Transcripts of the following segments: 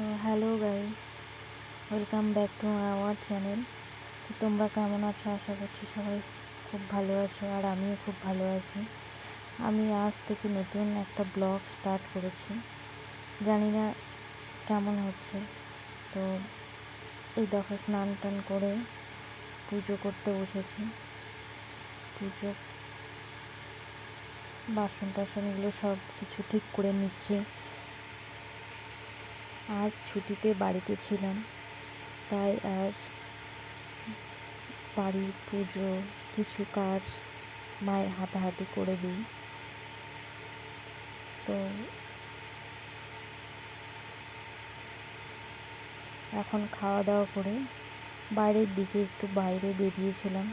তো hello guys, welcome back to our channel. তো তোমরা কেমন আছো? আশা করছি সবাই খুব ভালো আছো, আর আমিও খুব ভালো আছি। আমি আজ থেকে নতুন একটা ব্লগ স্টার্ট করেছি, জানি না কেমন হচ্ছে। তো এই দেখো, স্নান টান করে পুজো করতে বসেছি। পুজো বাসন টাসন এগুলো সব কিছু ঠিক করে নিচ্ছি। আজ ছুটিতে বাড়িতে ছিলাম, তাই আজ বাড়ির পুজো কিছু কাজ মায়ের হাতাহাতি করে দিই। তো এখন খাওয়া দাওয়া করে বাইরের দিকে একটু বাইরে বেরিয়েছিলাম।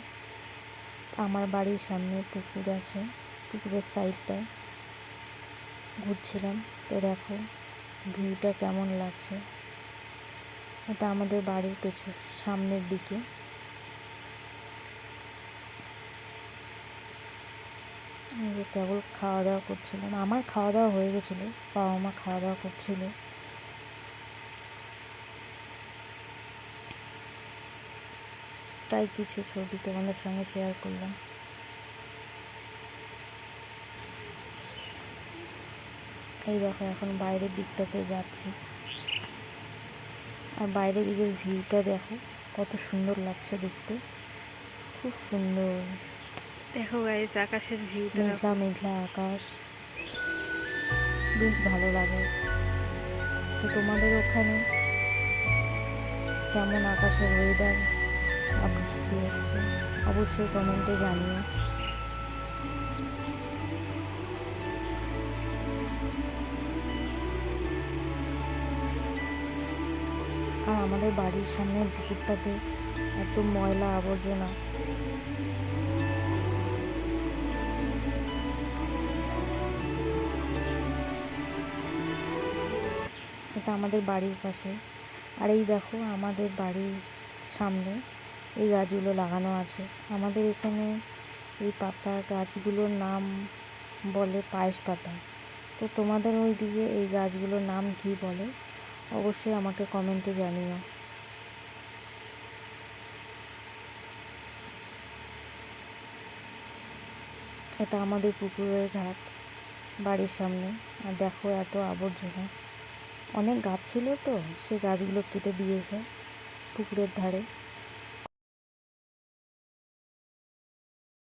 আমার বাড়ির সামনে পুকুর আছে, পুকুরের সাইডটায় ঘুরছিলাম। তো দেখো ভিউটা কেমন লাগছে। এটা আমাদের বাড়ির সামনের দিকে। কেবল খাওয়া দাওয়া করছিলাম, আমার খাওয়া দাওয়া হয়ে গেছিলো, বাবা মা খাওয়া দাওয়া করছিল। তাই কিছু ছবি তোমাদের সঙ্গে শেয়ার করলাম। এই দেখো এখন বাইরের দিকটাতে যাচ্ছি, আর বাইরের দিকের ভিউটা দেখো কত সুন্দর লাগছে দেখতে, খুব সুন্দর। দেখো গাইস, আকাশের ভিউটা মেঘলা মেঘলা আকাশ, বেশ ভালো লাগে। তো তোমাদের ওখানে কেমন আকাশের ওয়েদার বা বৃষ্টি হচ্ছে অবশ্যই কমেন্টে জানিও। আর আমাদের বাড়ির সামনের পুকুরটাতে এত ময়লা আবর্জনা, এটা আমাদের বাড়ির পাশে। আর এই দেখো আমাদের বাড়ির সামনে এই গাছগুলো লাগানো আছে। আমাদের এখানে এই পাতা গাছগুলোর নাম বলে পায়েস পাতা। তো তোমাদের ওই দিকে এই গাছগুলোর নাম কী বলে অবশ্যই আমাকে কমেন্টে জানিও। এটা আমাদের পুকুরের ঘাট বাড়ির সামনে। আর দেখো এত আবর্জনা, অনেক গাছ ছিল তো সেই গাছগুলো কেটে দিয়েছে পুকুরের ধারে।